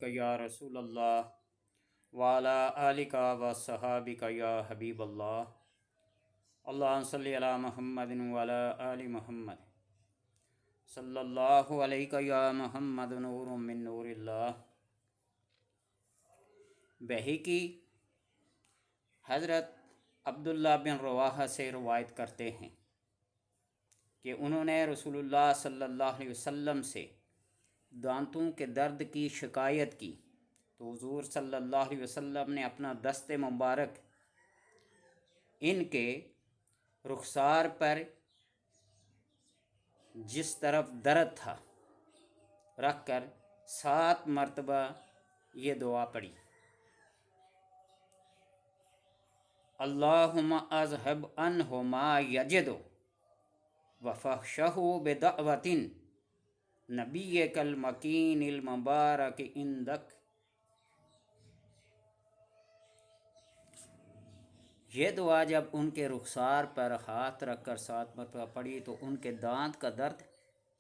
या रसूल अल्लाह वाला आलिका व सहाबिका या हबीब अल्लाह अल्लाहुम्मा सल्लि अला मुहम्मदिन व अला आलि मुहम्मद सल्लल्लाहु अलैका या मुहम्मद नूरुम मिन नूरिल्लाह। बहकी हज़रत अब्दुल्ला बिन रवाहा से रवायत करते हैं कि उन्होंने रसूलुल्लाह सल्लल्लाहु अलैहि वसल्लम से दांतों के दर्द की शिकायत की तो हुज़ूर सल्लल्लाहु अलैहि वसल्लम ने अपना दस्ते मुबारक इनके रुखसार पर जिस तरफ दर्द था रख कर 7 मरतबा ये दुआ पढ़ी। अल्लाहुम्मा अज़हब अन्हु मा यजिदु व फहशहु बिदअवतिन नबिय्यकल मकीनिल मुबारक इंदक। ये दुआ जब उनके रुखसार पर हाथ रख कर 7 मरतबा पड़ी तो उनके दांत का दर्द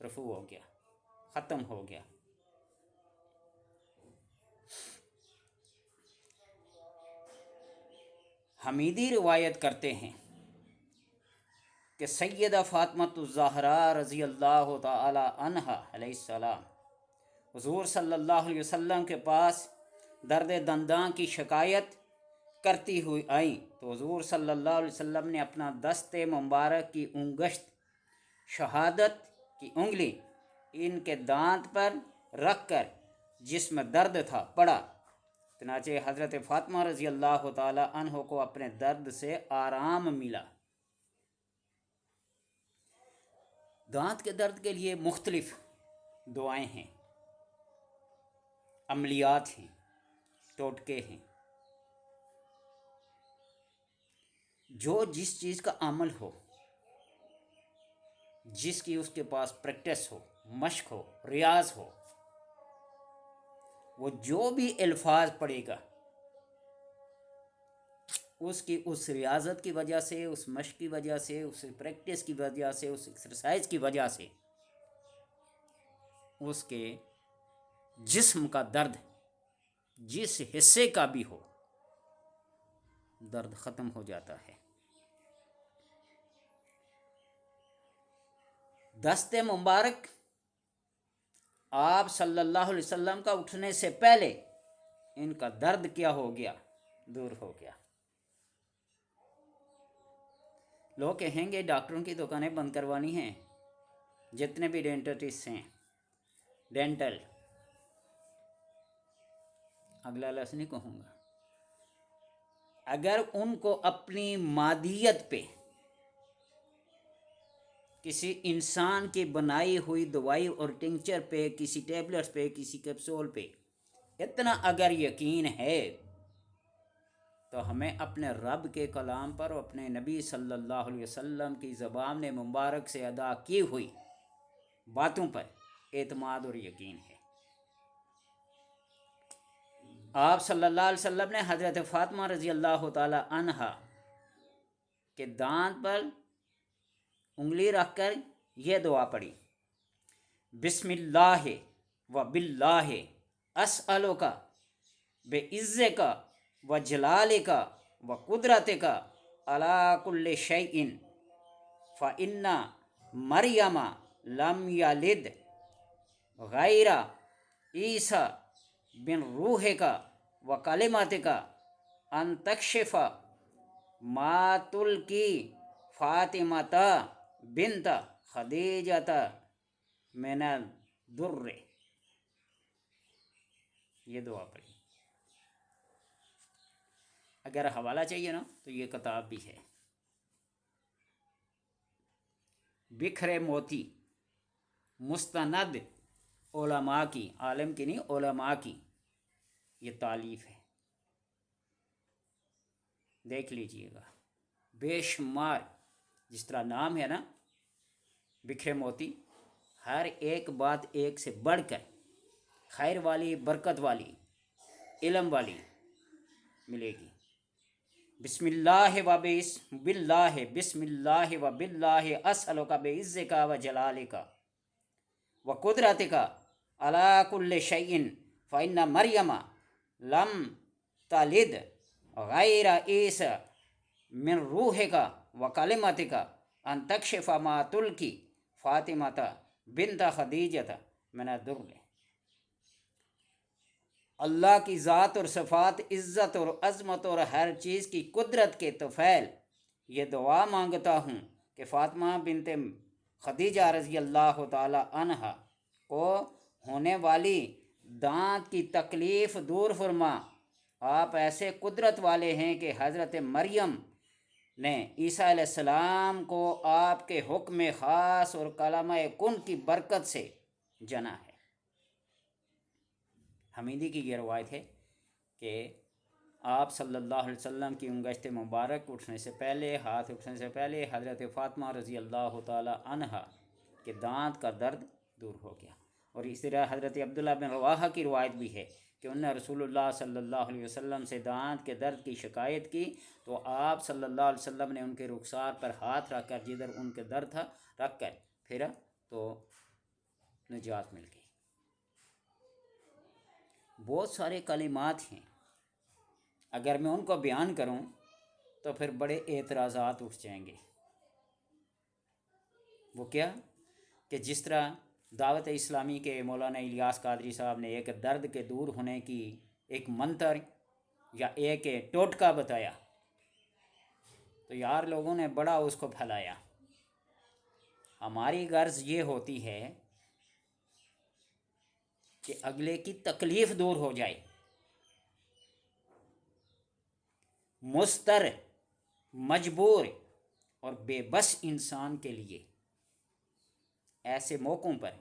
रफू हो गया, ख़त्म हो गया। हमीदी रिवायत करते हैं कि सैयदा फ़ातिमतुज़ ज़हरा रज़ी अल्लाह तआला अन्हा अलैहिस्सलाम हुज़ूर सल्लल्लाहु अलैहि वसल्लम के पास दर्द दंदां की शिकायत करती हुई आई तो हुज़ूर सल्लल्लाहु अलैहि वसल्लम ने अपना दस्ते मुबारक की उंगश्त शहादत की उंगली इनके दांत पर रख कर जिसमें दर्द था पड़ा। चनाचे हज़रत फ़ातिमा रज़ी अल्लाह ताला अन्हो को अपने दर्द से आराम मिला। दांत के दर्द के लिए मुख्तलिफ दुआएं हैं, अमलियात हैं, टोटके हैं। जो जिस चीज़ का अमल हो, जिसकी उसके पास प्रैक्टिस हो, मश्क हो, रियाज हो, वो जो भी अल्फाज पढ़ेगा उसकी उस रियाजत की वजह से, उस मश्क की वजह से, उस प्रैक्टिस की वजह से, उस एक्सरसाइज की वजह से उसके जिस्म का दर्द जिस हिस्से का भी हो दर्द ख़त्म हो जाता है। दस्ते मुबारक आप सल्लल्लाहु अलैहि वसल्लम का उठने से पहले इनका दर्द क्या हो गया, दूर हो गया। लोग कहेंगे डॉक्टरों की दुकानें बंद करवानी हैं, जितने भी डेंटिस्ट हैं, डेंटल, अगला लफ्ज़ नहीं कहूँगा, अगर उनको अपनी मादियत पे किसी इंसान की बनाई हुई दवाई और टिंचर पे, किसी टेबलेट्स पे, किसी कैप्सूल पे इतना अगर यकीन है तो हमें अपने रब के कलाम पर और अपने नबी सल्लल्लाहु अलैहि वसल्लम की ज़बान मुबारक से अदा की हुई बातों पर एतमाद और यकीन है। आप सल्लल्लाहु अलैहि वसल्लम ने हज़रत फ़ातिमा रज़ी अल्लाह ताला अन्हा के दांत पर उंगली रख कर यह दुआ पढ़ी, बिस्मिल्लाह व बिल्लाह अस्अलुका बेइज़्ज़िका व जलालिका व कुदरतिका अला कुल्लि शैइन फ़ इन्ना मरियमा लम यलिद गैरा ईसा बिन रूहिका व कलिमातिका अन तक्शिफ़ा मातुल की फ़ातिमता बिनता खदीजता मिनल दुर्र। ये दुआ पढ़ी। अगर हवाला चाहिए ना तो ये किताब भी है, बिखरे मोती, मुस्तनद उलमा की, आलम की नहीं उलमा की ये तालीफ है, देख लीजिएगा। बेशुमार जिस तरह नाम है ना बिखरे मोती, हर एक बात एक से बढ़कर खैर वाली, बरकत वाली, इल्म वाली मिलेगी। बिस्मिल्लाह व बिस्मिल्लाह बिस्मिल्लाह व बिल्लाह अस्अलुका बेइज़्ज़िका व जलालिका व कुदरतिका अला कुल्लि शैइन फ़इन्ना मरियम लम तलिद गैर ईस मिन रूहिका व कलिमतिका अन तकशिफ़ मा तुल्की फ़ातिमता बिन्त खदीजत मिन दुर्र। अल्लाह की ज़ात और सिफ़ात, इज़्ज़त और अज़मत और हर चीज़ की कुदरत के तफ़ैल ये दुआ मांगता हूँ कि फ़ातिमा बिनते खदीजा रज़ी अल्लाह ताला अन्हा को होने वाली दांत की तकलीफ़ दूर फरमा। आप ऐसे कुदरत वाले हैं कि हज़रत मरियम ने ईसा अलैहिस्सलाम को आपके हुक्म ख़ास और कलमा कुन की बरकत से जना है। हमीदी की ये रवायत है कि आप सल्लल्लाहु अलैहि वसल्लम की उंगश्त मुबारक उठने से पहले, हाथ उठने से पहले हज़रत फ़ातिमा रज़ी अल्लाह ताला अन्हा के दांत का दर्द दूर हो गया। और इस तरह हज़रत अब्दुल्लाह बिन रवाहा की रवायत भी है कि उन्होंने रसूलुल्लाह सल्लल्लाहु अलैहि वसल्लम से दांत के दर्द की शिकायत की तो आप सल्लल्लाहु अलैहि वसल्लम ने उनके रुखसार पर हाथ रख कर, जिधर उनके दर्द था रख कर फिर तो निजात मिल गई। बहुत सारे कलिमात हैं, अगर मैं उनको बयान करूं तो फिर बड़े एतराज़ात उठ जाएंगे। वो क्या कि जिस तरह दावत इस्लामी के मौलाना इलियास कादरी साहब ने एक दर्द के दूर होने की एक मंत्र या एक टोटका बताया, तो यार लोगों ने बड़ा उसको फैलाया। हमारी गर्ज ये होती है कि अगले की तकलीफ़ दूर हो जाए। मुस्तर, मजबूर और बेबस इंसान के लिए ऐसे मौक़ों पर,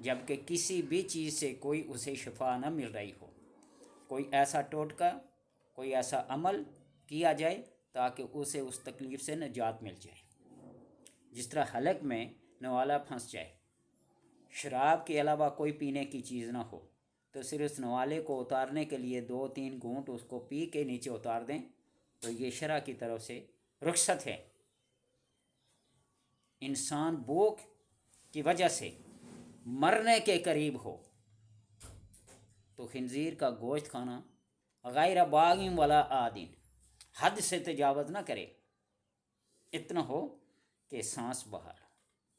जबकि किसी भी चीज़ से कोई उसे शिफा न मिल रही हो, कोई ऐसा टोटका, कोई ऐसा अमल किया जाए ताकि उसे उस तकलीफ़ से निजात मिल जाए। जिस तरह हलक में नवाला फंस जाए, शराब के अलावा कोई पीने की चीज़ ना हो, तो सिर्फ उस नवाले को उतारने के लिए 2-3 घूंट उसको पी के नीचे उतार दें, तो ये शरअ की तरफ से रुखसत है। इंसान भूख की वजह से मरने के करीब हो तो खिंजीर का गोश्त खाना गैर बागिन वाला आदिन, हद से तजावज़ ना करे, इतना हो कि सांस बाहर,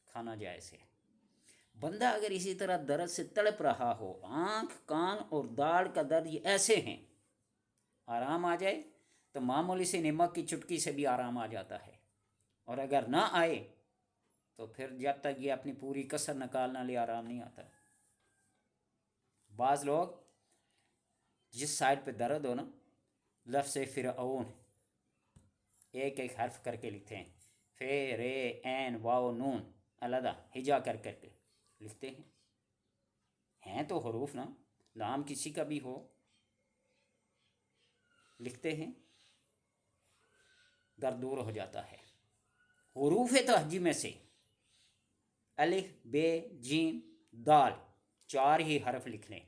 खाना जायज़ है। बंदा अगर इसी तरह दर्द से तड़प रहा हो, आँख, कान और दाढ़ का दर्द ये ऐसे हैं, आराम आ जाए तो मामूली से नमक की चुटकी से भी आराम आ जाता है, और अगर ना आए तो फिर जब तक ये अपनी पूरी कसर निकालना ले आराम नहीं आता। बाज़ लोग जिस साइड पे दर्द हो ना, लफ्ज़ फ़िरऔन एक एक हर्फ करके लिखते हैं, फे रे ऐन वाओ नून अलदा हिजा कर करके लिखते हैं तो हरूफ ना, नाम किसी का भी हो लिखते हैं, दर्द दूर हो जाता है। हरूफ तहजी में से अलिफ, बे, जीम, दाल 4 ही हरफ लिख लें,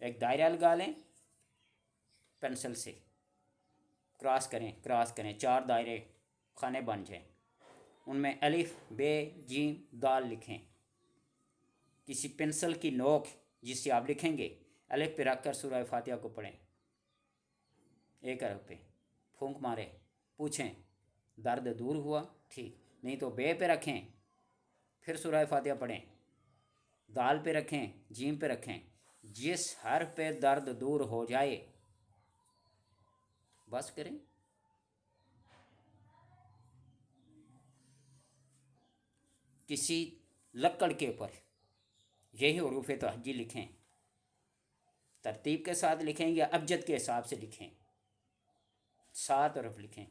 एक दायरा लगा लें पेंसिल से, क्रॉस करें 4 दायरे खाने बन जाएं, उनमें अलिफ, बे, जीम, दाल लिखें। किसी पेंसिल की नोक जिससे आप लिखेंगे, अलिफ पे रख कर सूरह फातिहा को पढ़ें, एक हरफ पे फूंक मारें, पूछें दर्द दूर हुआ, ठीक, नहीं तो बे पे रखें, फिर सूरह फातिहा पढ़ें, दाल पे रखें, जीम पे रखें, जिस हर्फ पे दर्द दूर हो जाए बस करें। किसी लकड़ के ऊपर यही हरूफ तहज्जी लिखें, तरतीब के साथ लिखें या अबजद के हिसाब से लिखें, 7 हरफ लिखें।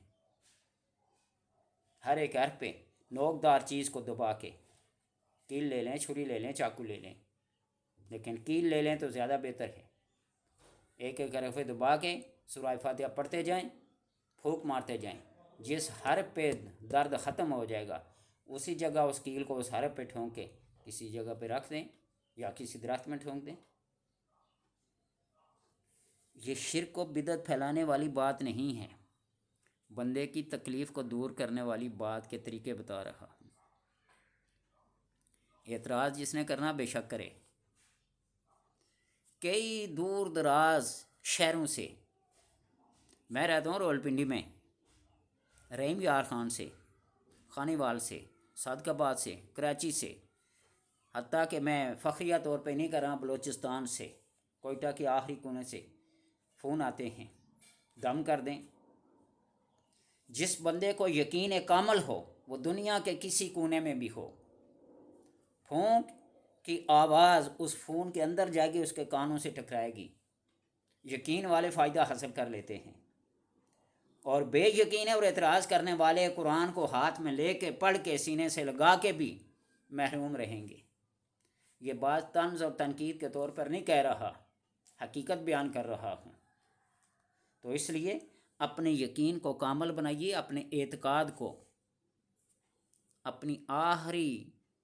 हर एक हर्फ पे नोकदार चीज़ को दबा के, कील ले लें, छुरी ले लें, चाकू ले लें, लेकिन कील ले लें तो ज़्यादा बेहतर है। एक एक हरफ पे दबा के सूरह फातिहा पढ़ते जाएं, फूंक मारते जाएं, जिस हर्फ पे दर्द ख़त्म हो जाएगा उसी जगह उस कील को उस हर्फ पे ठोंक के किसी जगह पे रख दें या किसी दरख्त में ठोंक दें। ये शिर्क व बिदअत फैलाने वाली बात नहीं है, बंदे की तकलीफ़ को दूर करने वाली बात के तरीके बता रहा हूँ। एतराज़ जिसने करना बेशक करे, کئی دور دراز شہروں سے، میں رہتا ہوں راولپنڈی میں، رحیم یار خان سے، خانے وال سے، صادق آباد سے، کراچی سے، حتیٰ کہ میں فخریہ طور پہ نہیں کر رہا، بلوچستان سے، کوئٹہ کے آخری کونے سے فون آتے ہیں، دم کر دیں۔ جس بندے کو یقین کامل ہو، وہ دنیا کے کسی کونے میں بھی ہو، پھونک کی آواز اس فون کے اندر جائے گی، اس کے کانوں سے ٹکرائے گی۔ یقین والے فائدہ حاصل کر لیتے ہیں، اور بے یقین اور اعتراض کرنے والے قرآن کو ہاتھ میں لے کے پڑھ کے سینے سے لگا کے بھی محروم رہیں گے۔ یہ بات طنز اور تنقید کے طور پر نہیں کہہ رہا، حقیقت بیان کر رہا ہوں۔ تو اس لیے اپنے یقین کو کامل بنائیے، اپنے اعتقاد کو اپنی آخری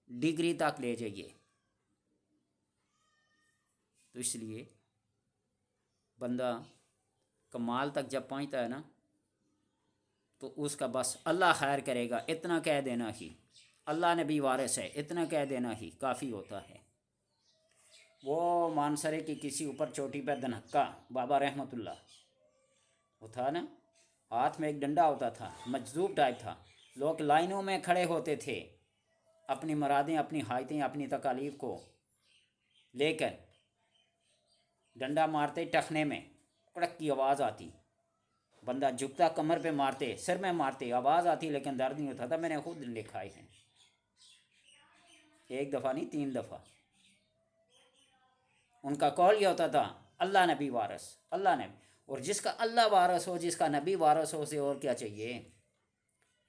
ڈگری تک لے جائیے۔ تو اس لیے بندہ کمال تک جب پہنچتا ہے نا، تو اس کا بس اللہ خیر کرے گا اتنا کہہ دینا ہی، اللہ نبی وارث ہے اتنا کہہ دینا ہی کافی ہوتا ہے۔ وہ مانسرے کی کسی اوپر چوٹی پہ دھنکا بابا رحمۃ اللہ، وہ تھا نا، ہاتھ میں ایک ڈنڈا ہوتا تھا، مجذوب ٹائپ تھا، لوگ لائنوں میں کھڑے ہوتے تھے اپنی مرادیں، اپنی حاجتیں، اپنی تکالیف کو لے کر، ڈنڈا مارتے ٹخنے میں، کڑک کی آواز آتی، بندہ جھکتا کمر پہ مارتے، سر میں مارتے، آواز آتی لیکن درد نہیں ہوتا تھا۔ میں نے خود لکھائے ہیں، ایک دفعہ نہیں 3 دفعہ۔ ان کا قول یہ ہوتا تھا، اللہ نبی وارث، اللہ نبی، اور جس کا اللہ وارث ہو، جس کا نبی وارث ہو، اسے اور کیا چاہیے؟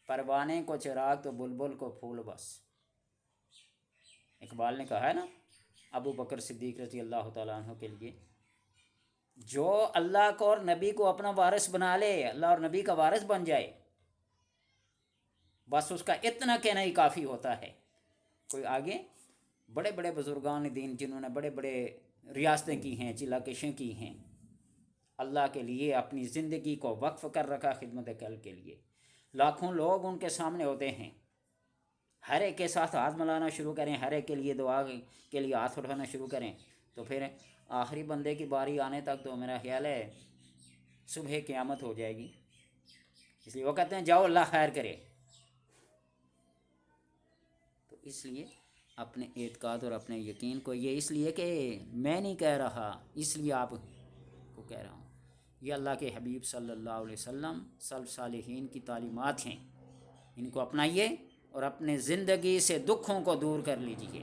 پروانے کو چراغ تو بلبل کو پھول بس۔ اقبال نے کہا ہے نا ابو بکر صدیق رضی اللہ تعالیٰ عنہ کے لیے، جو اللہ کو اور نبی کو اپنا وارث بنا لے، اللہ اور نبی کا وارث بن جائے، بس اس کا اتنا کہنا ہی کافی ہوتا ہے۔ کوئی آگے بڑے بڑے بزرگان دین جنہوں نے بڑے بڑے ریاستیں کی ہیں، چلا کشیں کی ہیں، اللہ کے لیے اپنی زندگی کو وقف کر رکھا خدمت کل کے لیے، لاکھوں لوگ ان کے سامنے ہوتے ہیں، ہر ایک کے ساتھ ہاتھ ملانا شروع کریں، ہر ایک کے لیے دعا کے لیے ہاتھ اٹھانا شروع کریں، تو پھر آخری بندے کی باری آنے تک تو میرا خیال ہے صبح قیامت ہو جائے گی۔ اس لیے وہ کہتے ہیں جاؤ اللہ خیر کرے۔ تو اس لیے اپنے اعتقاد اور اپنے یقین کو، یہ اس لیے کہ میں نہیں کہہ رہا، اس لیے آپ کو کہہ رہا ہوں، یہ اللہ کے حبیب صلی اللہ علیہ وسلم سلف صالحین کی تعلیمات ہیں، ان کو اپنائیے اور اپنے زندگی سے دکھوں کو دور کر لیجیے،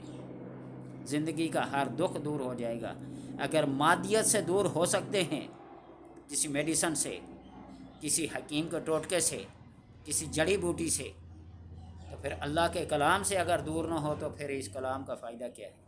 زندگی کا ہر دکھ دور ہو جائے گا۔ اگر مادیت سے دور ہو سکتے ہیں، کسی میڈیسن سے، کسی حکیم کے ٹوٹکے سے، کسی جڑی بوٹی سے، تو پھر اللہ کے کلام سے اگر دور نہ ہو تو پھر اس کلام کا فائدہ کیا ہے؟